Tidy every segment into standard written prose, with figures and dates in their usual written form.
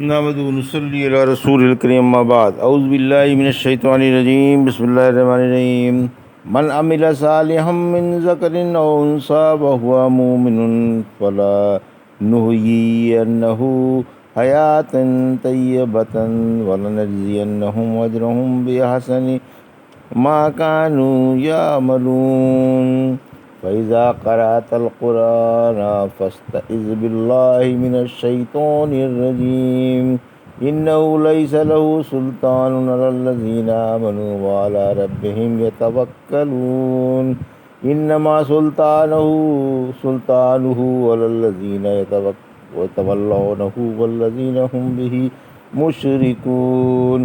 نحمده ونصلي على رسول الكريم ما بعد اعوذ بالله من الشيطان الرجيم بسم الله الرحمن الرحيم من عمل صالحا من ذكر او انثى وهو مؤمن فلا نحيينه حياة طيبة ولنجزينهم اجرهم باحسن ما كانوا يعملون فإذا قرأت القرآن فاستعذ بالله من الشيطان الرجيم إنه ليس له سلطان على الذين آمنوا وعلى ربهم يتوكلون إنما سلطانه على الذين يتولونه والذين هم به مشركون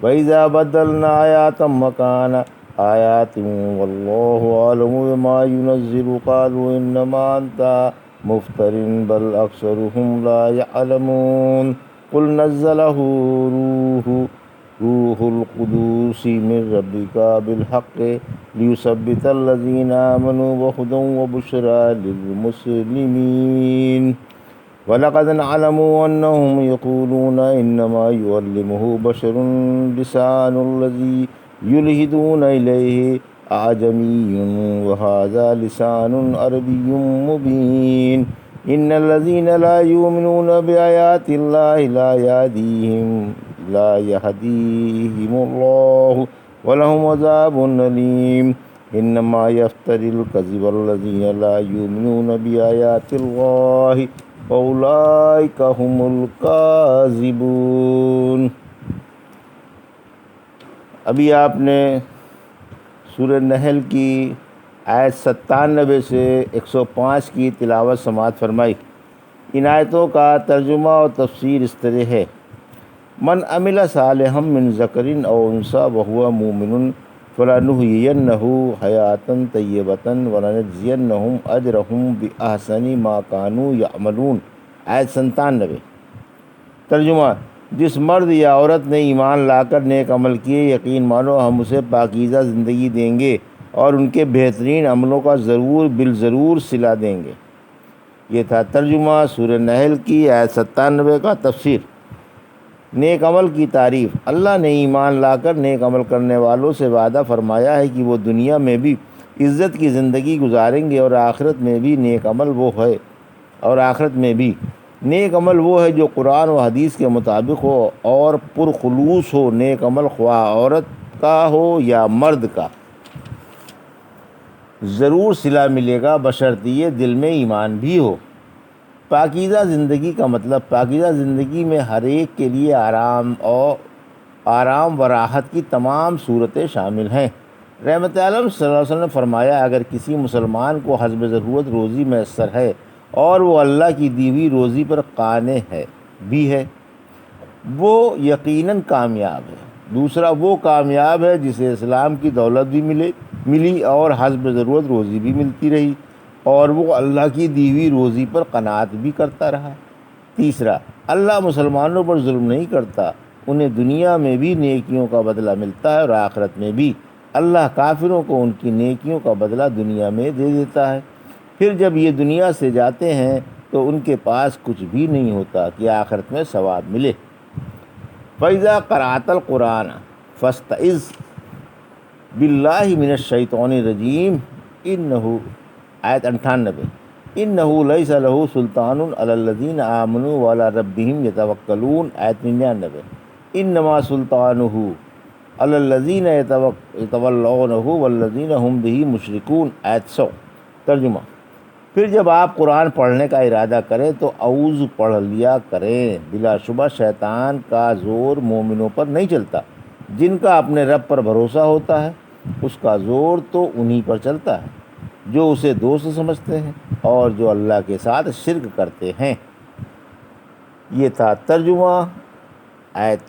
وإذا بدلنا آيات مكان آيات والله أعلم بما ينزل قالوا إنما أنت مفتر بل أكثرهم لا يعلمون قل نزله روح القدس من ربك بالحق ليثبت الذين آمنوا وهدى وبشرى للمسلمين وَلَقَدْ نَعْلَمُ أَنَّهُمْ يَقُولُونَ إِنَّمَا يُعَلِّمُهُ بَشَرٌ لِسَانُ الَّذِي يُلْحِدُونَ إِلَيْهِ أَعْجَمِيٌّ وَهَذَا لِسَانٌ عَرَبِيٌّ مُبِينٌ إِنَّ الَّذِينَ لَا يُؤْمِنُونَ بِآيَاتِ اللَّهِ لا يهديهم الله ولهم عذاب أليم إنما يفتري الكذب الذين لا يؤمنون بآيات الله وأولئك هم الكاذبون۔ ابھی آپ نے سورہ نحل کی آیت 97 سے 105 کی تلاوت سماعت فرمائی۔ ان آیتوں کا ترجمہ اور تفسیر اس طرح ہے: من عمل صالحا من ذکر او انثى وهو مؤمن فلنحيينه حیاة طیبة ولنجزینهم اجرهم باحسن ما كانوا يعملون۔ آیت 97۔ ترجمہ: جس مرد یا عورت نے ایمان لا کر نیک عمل کیے، یقین مانو ہم اسے پاکیزہ زندگی دیں گے اور ان کے بہترین عملوں کا بالضرور صلہ دیں گے۔ یہ تھا ترجمہ سورہ نحل کی آیت 97 کا۔ تفسیر: نیک عمل کی تعریف۔ اللہ نے ایمان لا کر نیک عمل کرنے والوں سے وعدہ فرمایا ہے کہ وہ دنیا میں بھی عزت کی زندگی گزاریں گے اور آخرت میں بھی نیک عمل وہ ہے جو قرآن و حدیث کے مطابق ہو اور پرخلوص ہو۔ نیک عمل خواہ عورت کا ہو یا مرد کا، ضرور صلہ ملے گا بشرطیہ یہ دل میں ایمان بھی ہو۔ پاکیزہ زندگی کا مطلب: پاکیزہ زندگی میں ہر ایک کے لیے آرام و راحت کی تمام صورتیں شامل ہیں۔ رحمت عالم صلی اللہ علیہ وسلم نے فرمایا، اگر کسی مسلمان کو حسب ضرورت روزی میسر ہے اور وہ اللہ کی دی ہوئی روزی پر قانع ہے وہ یقیناً کامیاب ہے۔ دوسرا، وہ کامیاب ہے جسے اسلام کی دولت بھی ملی اور حسب ضرورت روزی بھی ملتی رہی اور وہ اللہ کی دی ہوئی روزی پر قناعت بھی کرتا رہا۔ تیسرا، اللہ مسلمانوں پر ظلم نہیں کرتا، انہیں دنیا میں بھی نیکیوں کا بدلہ ملتا ہے اور آخرت میں بھی۔ اللہ کافروں کو ان کی نیکیوں کا بدلہ دنیا میں دے دیتا ہے، پھر جب یہ دنیا سے جاتے ہیں تو ان کے پاس کچھ بھی نہیں ہوتا کہ آخرت میں ثواب ملے۔ فَإِذَا قَرَأْتَ الْقُرْآنَ فَاسْتَعِذْ بِاللَّهِ مِنَ الشَّيْطَانِ الرَّجِيمِ آیت 98۔ إِنَّهُ لَيْسَ لَهُ سُلْطَانٌ عَلَى الَّذِينَ آمَنُوا وَعَلَى رَبِّهِمْ يَتَوَكَّلُونَ آیت 99۔ إِنَّمَا سُلْطَانُهُ عَلَى الَّذِينَ يَتَوَلَّوْنَهُ وَالَّذِينَ هُمْ بِهِ مُشْرِكُونَ آیت 100۔ ترجمہ: پھر جب آپ قرآن پڑھنے کا ارادہ کریں تو اعوذ پڑھ لیا کریں۔ بلا شبہ شیطان کا زور مومنوں پر نہیں چلتا۔ جن کا اپنے رب پر بھروسہ ہوتا ہے اس کا زور تو انہی پر چلتا ہے جو اسے دوست سمجھتے ہیں اور جو اللہ کے ساتھ شرک کرتے ہیں۔ یہ تھا ترجمہ آیت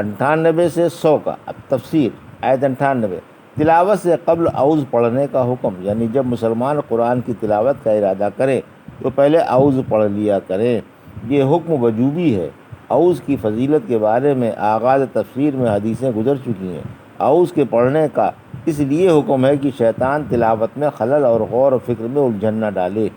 98 سے 100 کا۔ اب تفسیر۔ آیت 98۔ تلاوت سے قبل اعوذ پڑھنے کا حکم، یعنی جب مسلمان قرآن کی تلاوت کا ارادہ کرے تو پہلے اعوذ پڑھ لیا کریں۔ یہ حکم وجوبی ہے۔ اعوذ کی فضیلت کے بارے میں آغاز تفسیر میں حدیثیں گزر چکی ہیں۔ اعوذ کے پڑھنے کا اس لیے حکم ہے کہ شیطان تلاوت میں خلل اور غور و فکر میں الجھن نہ ڈالے۔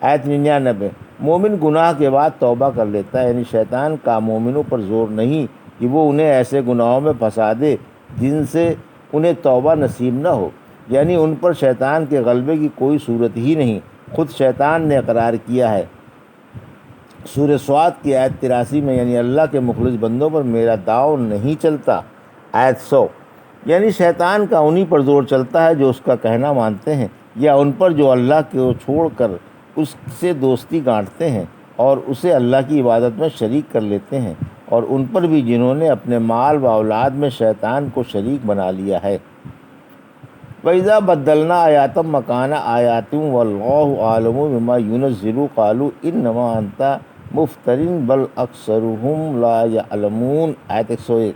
آیت 99۔ مومن گناہ کے بعد توبہ کر لیتا ہے، یعنی شیطان کا مومنوں پر زور نہیں کہ وہ انہیں ایسے گناہوں میں پھنسا دے جن سے انہیں توبہ نصیب نہ ہو، یعنی ان پر شیطان کے غلبے کی کوئی صورت ہی نہیں۔ خود شیطان نے اقرار کیا ہے سورہ سواد کی آیت 83 میں، یعنی اللہ کے مخلص بندوں پر میرا داؤ نہیں چلتا، آیت 100، یعنی شیطان کا انہی پر زور چلتا ہے جو اس کا کہنا مانتے ہیں، یا ان پر جو اللہ کو چھوڑ کر اس سے دوستی گانٹتے ہیں اور اسے اللہ کی عبادت میں شریک کر لیتے ہیں، اور ان پر بھی جنہوں نے اپنے مال و اولاد میں شیطان کو شریک بنا لیا ہے۔ وَإِذَا بَدَّلْنَا آيَاتًا مَكَانَ آيَاتٍ وَاللَّهُ أَعْلَمُ بِمَا يُنَزِّلُ قَالُوا إِنَّمَا أَنْتَ مُفْتَرٍ بَلْ أَكْثَرُهُمْ لَا يَعْلَمُونَ، آیت 101۔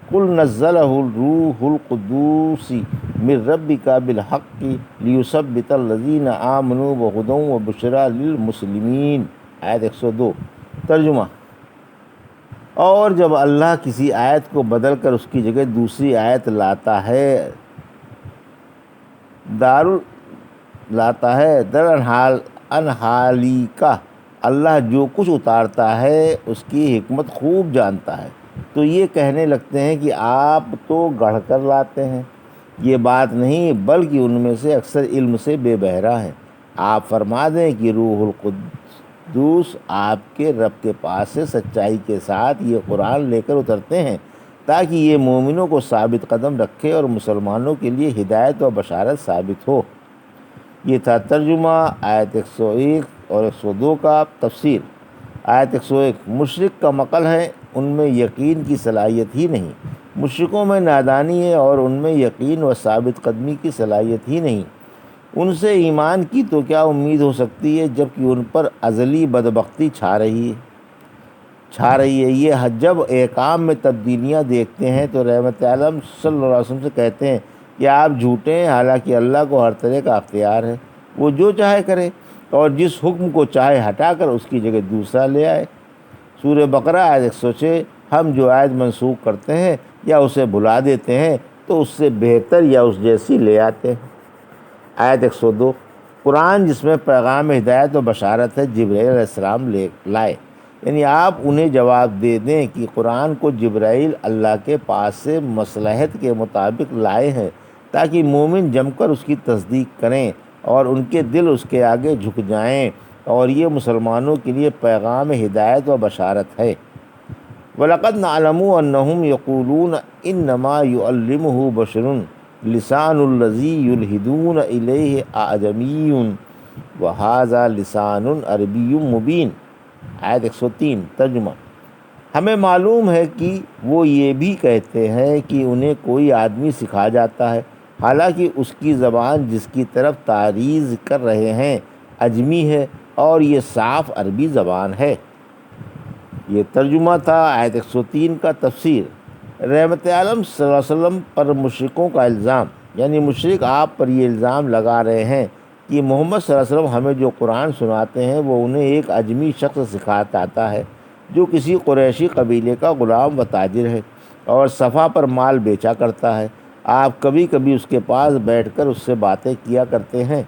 قُلْ نَزَّلَهُ الرُّوحُ الْقُدُوسُ مِنْ رَبِّكَ بِالْحَقِّ لِيُثَبِّتَ الَّذِينَ آمَنُوا وَهُدًى وَبُشْرَى لِلْمُسْلِمِينَ، آیت 102۔ ترجمہ: اور جب اللہ کسی آیت کو بدل کر اس کی جگہ دوسری آیت لاتا ہے در انحالی کا اللہ جو کچھ اتارتا ہے اس کی حکمت خوب جانتا ہے، تو یہ کہنے لگتے ہیں کہ آپ تو گڑھ کر لاتے ہیں۔ یہ بات نہیں، بلکہ ان میں سے اکثر علم سے بے بہرا ہیں۔ آپ فرما دیں کہ روح القدس آپ کے رب کے پاس سے سچائی کے ساتھ یہ قرآن لے کر اترتے ہیں تاکہ یہ مومنوں کو ثابت قدم رکھے اور مسلمانوں کے لیے ہدایت و بشارت ثابت ہو۔ یہ تھا ترجمہ آیت 101 اور 102 کا۔ تفسیر: آیت 101 مشرک کا مقل ہے، ان میں یقین کی صلاحیت ہی نہیں۔ مشرکوں میں نادانی ہے اور ان میں یقین و ثابت قدمی کی صلاحیت ہی نہیں۔ ان سے ایمان کی تو کیا امید ہو سکتی ہے جبکہ ان پر ازلی بدبختی چھا رہی ہے۔ یہ جب احکام میں تبدیلیاں دیکھتے ہیں تو رحمت عالم صلی اللہ علیہ وسلم سے کہتے ہیں کہ آپ جھوٹے ہیں، حالانکہ اللہ کو ہر طرح کا اختیار ہے، وہ جو چاہے کرے اور جس حکم کو چاہے ہٹا کر اس کی جگہ دوسرا لے آئے۔ سورہ بقرہ آیت 106۔ ہم جو آیت منسوخ کرتے ہیں یا اسے بھلا دیتے ہیں تو اس سے بہتر یا اس جیسی لے آتے ہیں۔ آیت 102۔ قرآن جس میں پیغام ہدایت و بشارت ہے جبرائیل علیہ السلام لائے، یعنی آپ انہیں جواب دے دیں کہ قرآن کو جبرائیل اللہ کے پاس سے مصلحت کے مطابق لائے ہیں تاکہ مومن جم کر اس کی تصدیق کریں اور ان کے دل اس کے آگے جھک جائیں، اور یہ مسلمانوں کے لیے پیغام ہدایت و بشارت ہے۔ وَلَقَدْ نَعْلَمُ أَنَّهُمْ يَقُولُونَ إِنَّمَا يُعَلِّمُهُ بَشَرٌ لِسَانُ الَّذِي يُلْحِدُونَ إِلَيْهِ أَعْجَمِيٌّ وَهَذَا لِسَانٌ عَرَبِيٌّ مُبِينٌ، آیت 103۔ ترجمہ: ہمیں معلوم ہے کہ وہ یہ بھی کہتے ہیں کہ انہیں کوئی آدمی سکھا جاتا ہے، حالانکہ اس کی زبان جس کی طرف تعریض کر رہے ہیں عجمی ہے اور یہ صاف عربی زبان ہے۔ یہ ترجمہ تھا آیت 103 کا۔ تفسیر: رحمت عالم صلی اللہ علیہ وسلم پر مشرکوں کا الزام، یعنی مشرک آپ پر یہ الزام لگا رہے ہیں کہ محمد صلی اللہ علیہ وسلم ہمیں جو قرآن سناتے ہیں وہ انہیں ایک عجمی شخص سکھاتا آتا ہے جو کسی قریشی قبیلے کا غلام و تاجر ہے اور صفا پر مال بیچا کرتا ہے۔ آپ کبھی کبھی اس کے پاس بیٹھ کر اس سے باتیں کیا کرتے ہیں۔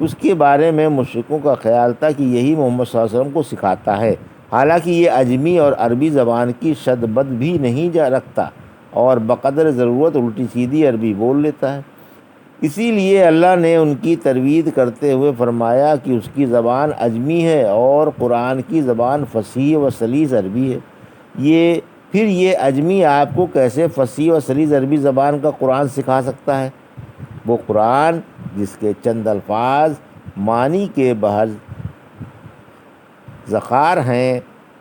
اس کے بارے میں مشرکوں کا خیال تھا کہ یہی محمد صلی اللہ علیہ وسلم کو سکھاتا ہے، حالانکہ یہ عجمی اور عربی زبان کی شد بد بھی نہیں رکھتا اور بقدر ضرورت الٹی سیدھی عربی بول لیتا ہے۔ اسی لیے اللہ نے ان کی ترویج کرتے ہوئے فرمایا کہ اس کی زبان عجمی ہے اور قرآن کی زبان فصیح و سلیس عربی ہے۔ پھر یہ عجمی آپ کو کیسے فصیح و سلیس عربی زبان کا قرآن سکھا سکتا ہے؟ وہ قرآن جس کے چند الفاظ معنی کے بحر ذخار ہیں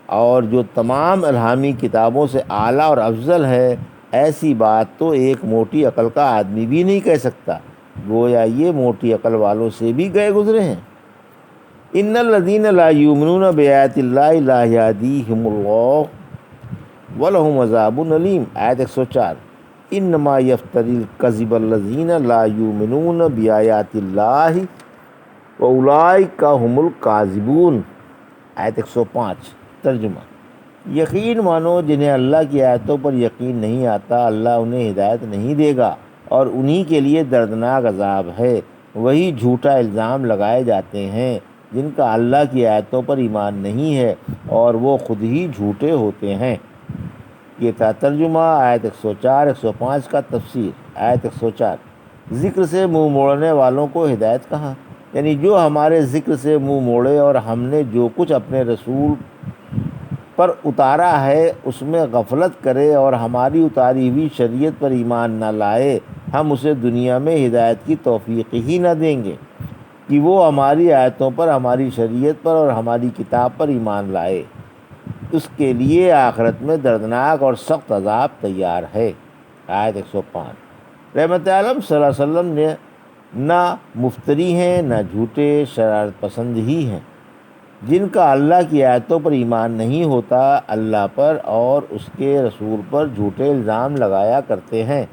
اور جو تمام الہامی کتابوں سے اعلیٰ اور افضل ہے، ایسی بات تو ایک موٹی عقل کا آدمی بھی نہیں کہہ سکتا، گویا یہ موٹی عقل والوں سے بھی گئے گزرے ہیں۔ ان الذین لا یؤمنون بآیات اللہ لا یہدیہم اللہ ولہم عذاب علیم، آیت 104۔ انما یفتری الکذب الذین لا یؤمنون بآیات اللہ واولئک ھم الکاذبون، آیت 105۔ ترجمہ: یقین مانو جنہیں اللہ کی آیتوں پر یقین نہیں آتا، اللہ انہیں ہدایت نہیں دے گا اور انہی کے لیے دردناک عذاب ہے۔ وہی جھوٹا الزام لگائے جاتے ہیں جن کا اللہ کی آیتوں پر ایمان نہیں ہے اور وہ خود ہی جھوٹے ہوتے ہیں۔ یہ تھا ترجمہ آیت 104 105 کا تفسیر۔ آیت 104، ذکر سے منہ موڑنے والوں کو ہدایت کہاں؟ یعنی جو ہمارے ذکر سے منہ موڑے اور ہم نے جو کچھ اپنے رسول پر اتارا ہے اس میں غفلت کرے اور ہماری اتاری ہوئی شریعت پر ایمان نہ لائے، ہم اسے دنیا میں ہدایت کی توفیق ہی نہ دیں گے کہ وہ ہماری آیتوں پر، ہماری شریعت پر اور ہماری کتاب پر ایمان لائے۔ اس کے لیے آخرت میں دردناک اور سخت عذاب تیار ہے۔ آیت 105، رحمت عالم صلی اللہ علیہ وسلم نے نہ مفتری ہیں نہ جھوٹے شرارت پسند ہی ہیں، جن کا اللہ کی آیتوں پر ایمان نہیں ہوتا، اللہ پر اور اس کے رسول پر جھوٹے الزام لگایا کرتے ہیں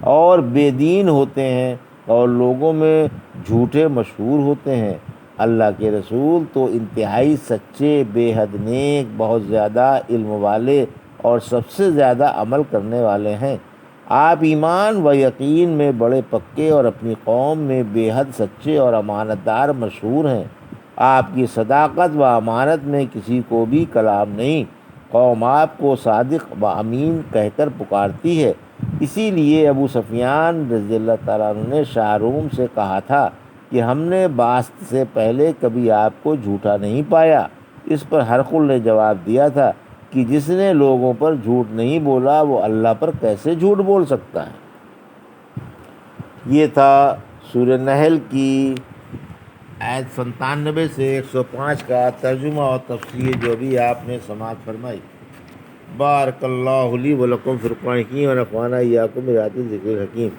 اور بے دین ہوتے ہیں اور لوگوں میں جھوٹے مشہور ہوتے ہیں۔ اللہ کے رسول تو انتہائی سچے، بے حد نیک، بہت زیادہ علم والے اور سب سے زیادہ عمل کرنے والے ہیں۔ آپ ایمان و یقین میں بڑے پکے اور اپنی قوم میں بے حد سچے اور امانت دار مشہور ہیں۔ آپ کی صداقت و امانت میں کسی کو بھی کلام نہیں۔ قوم آپ کو صادق و امین کہہ کر پکارتی ہے، اسی لیے ابو سفیان رضی اللہ تعالیٰ عنہ نے شاہ روم سے کہا تھا کہ ہم نے بعثت سے پہلے کبھی آپ کو جھوٹا نہیں پایا۔ اس پر ہرقل نے جواب دیا تھا کہ جس نے لوگوں پر جھوٹ نہیں بولا وہ اللہ پر کیسے جھوٹ بول سکتا ہے۔ یہ تھا سورہ نحل کی آیت 97 سے 105 کا ترجمہ اور تفسیر جو بھی آپ نے سماعت فرمائی۔ بارک اللہ لی و لکم فی القرآن الحکیم و نفعنی وایاکم بآیات الذکر الحکیم۔